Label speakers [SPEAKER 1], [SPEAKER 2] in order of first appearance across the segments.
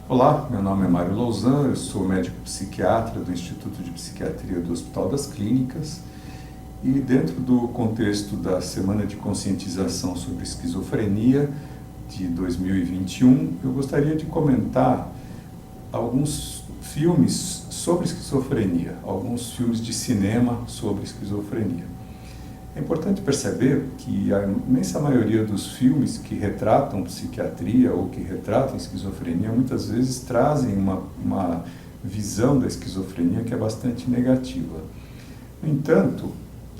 [SPEAKER 1] Olá, meu nome é Mário Louzan, eu sou médico psiquiatra do Instituto de Psiquiatria do Hospital das Clínicas e dentro do contexto da Semana de Conscientização sobre Esquizofrenia de 2021, eu gostaria de comentar alguns filmes sobre esquizofrenia, alguns filmes de cinema sobre esquizofrenia. É importante perceber que a imensa maioria dos filmes que retratam psiquiatria ou que retratam esquizofrenia muitas vezes trazem uma visão da esquizofrenia que é bastante negativa. No entanto,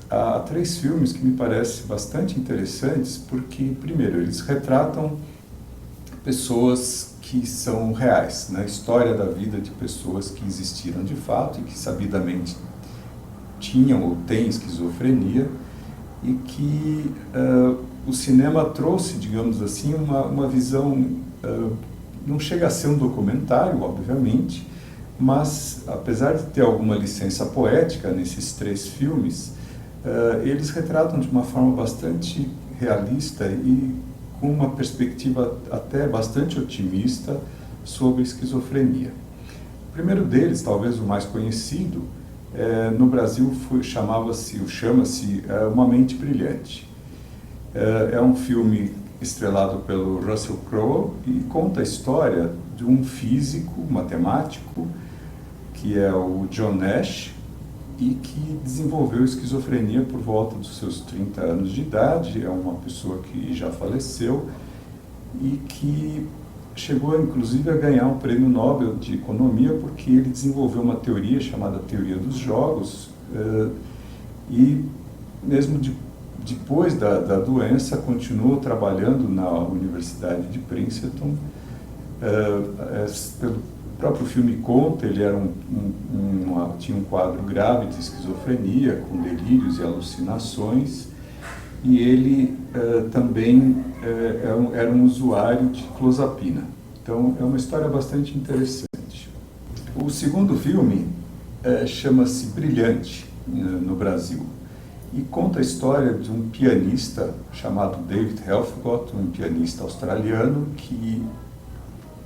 [SPEAKER 1] há três filmes que me parecem bastante interessantes porque, primeiro, eles retratam pessoas que são reais, né? História da vida de pessoas que existiram de fato e que sabidamente tinham ou têm esquizofrenia, e que o cinema trouxe, digamos assim, uma visão, não chega a ser um documentário, obviamente, mas apesar de ter alguma licença poética nesses três filmes, eles retratam de uma forma bastante realista e com uma perspectiva até bastante otimista sobre esquizofrenia. O primeiro deles, talvez o mais conhecido, no Brasil chama-se Uma Mente Brilhante. É um filme estrelado pelo Russell Crowe e conta a história de um físico, matemático, que é o John Nash, e que desenvolveu esquizofrenia por volta dos seus 30 anos de idade. É uma pessoa que já faleceu e que chegou inclusive a ganhar um prêmio Nobel de Economia porque ele desenvolveu uma teoria chamada Teoria dos Jogos e mesmo depois da doença continuou trabalhando na Universidade de Princeton. Pelo próprio filme conta, ele era tinha um quadro grave de esquizofrenia, com delírios e alucinações, e ele também era um usuário de clozapina. Então é uma história bastante interessante. O segundo filme chama-se Brilhante, no Brasil, e conta a história de um pianista chamado David Helfgott, um pianista australiano que,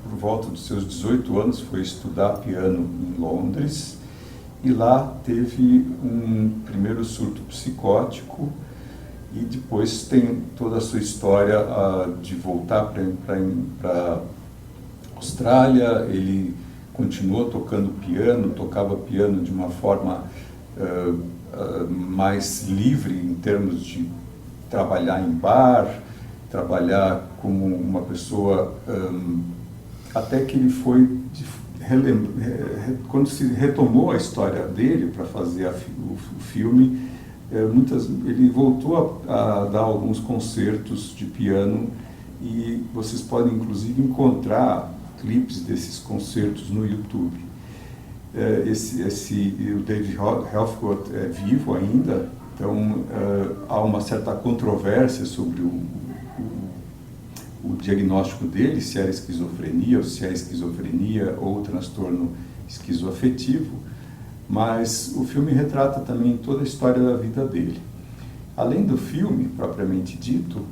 [SPEAKER 1] por volta dos seus 18 anos, foi estudar piano em Londres e lá teve um primeiro surto psicótico e depois tem toda a sua história de voltar para a Austrália. Ele continuou tocando piano, tocava piano de uma forma mais livre em termos de trabalhar em bar, trabalhar como uma pessoa, até que ele foi, quando se retomou a história dele para fazer o filme, ele voltou a dar alguns concertos de piano e vocês podem inclusive encontrar clipes desses concertos no YouTube. O David Helfgott é vivo ainda, então há uma certa controvérsia sobre o diagnóstico dele, se era esquizofrenia ou se é esquizofrenia ou transtorno esquizoafetivo, mas o filme retrata também toda a história da vida dele. Além do filme, propriamente dito,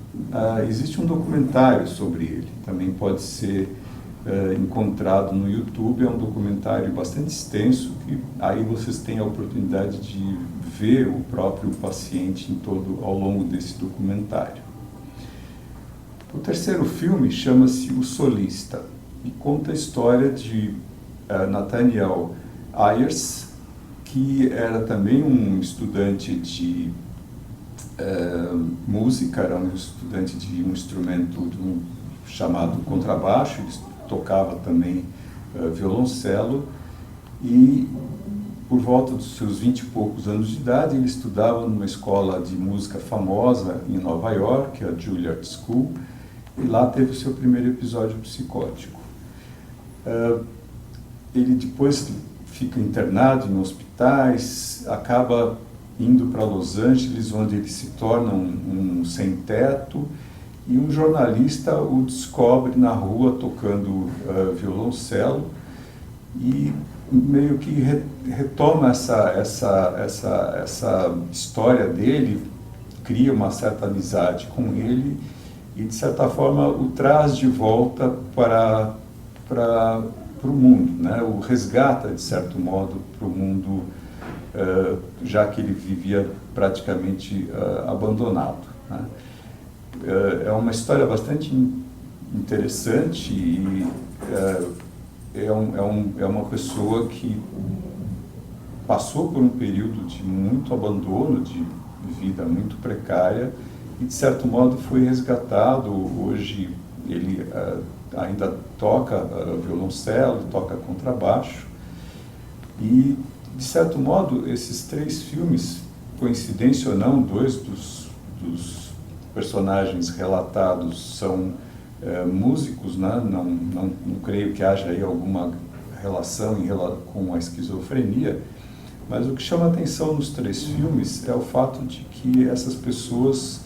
[SPEAKER 1] existe um documentário sobre ele, também pode ser encontrado no YouTube. É um documentário bastante extenso, que aí vocês têm a oportunidade de ver o próprio paciente ao longo desse documentário. O terceiro filme chama-se O Solista e conta a história de Nathaniel Ayers, que era também um estudante de música, era um estudante de um instrumento chamado contrabaixo, ele tocava também violoncelo e por volta dos seus 20 e poucos anos de idade ele estudava numa escola de música famosa em Nova York, a Juilliard School, e lá teve o seu primeiro episódio psicótico. Ele depois fica internado em hospitais, acaba indo para Los Angeles, onde ele se torna um sem-teto, e um jornalista o descobre na rua tocando violoncelo e meio que retoma essa história dele, cria uma certa amizade com ele e, de certa forma, o traz de volta para para o mundo, né? O resgata, de certo modo, para o mundo, já que ele vivia praticamente abandonado, né? É uma história bastante interessante e é uma pessoa que passou por um período de muito abandono, de vida muito precária e, de certo modo, foi resgatado. Hoje ele ainda toca violoncelo, toca contrabaixo e, de certo modo, esses 3 filmes, coincidência ou não, 2 dos personagens relatados são músicos, né? Não creio que haja aí alguma relação com a esquizofrenia, mas o que chama a atenção nos 3 filmes é o fato de que essas pessoas,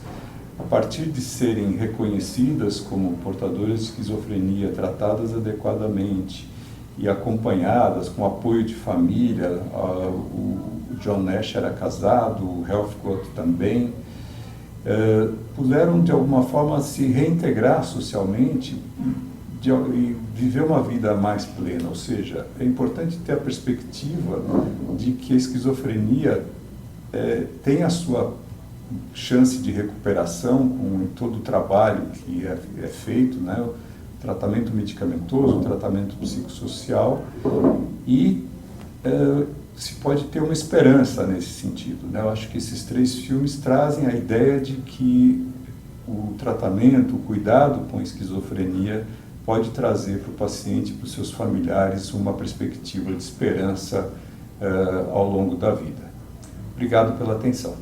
[SPEAKER 1] a partir de serem reconhecidas como portadoras de esquizofrenia, tratadas adequadamente e acompanhadas com apoio de família, o John Nash era casado, o Heathcote também, puderam de alguma forma se reintegrar socialmente e viver uma vida mais plena. Ou seja, é importante ter a perspectiva de que a esquizofrenia tem a sua chance de recuperação com todo o trabalho que é feito, né? O tratamento medicamentoso, o tratamento psicossocial, e se pode ter uma esperança nesse sentido, né? Eu acho que esses 3 filmes trazem a ideia de que o tratamento, o cuidado com a esquizofrenia pode trazer para o paciente e para os seus familiares uma perspectiva de esperança ao longo da vida. Obrigado pela atenção.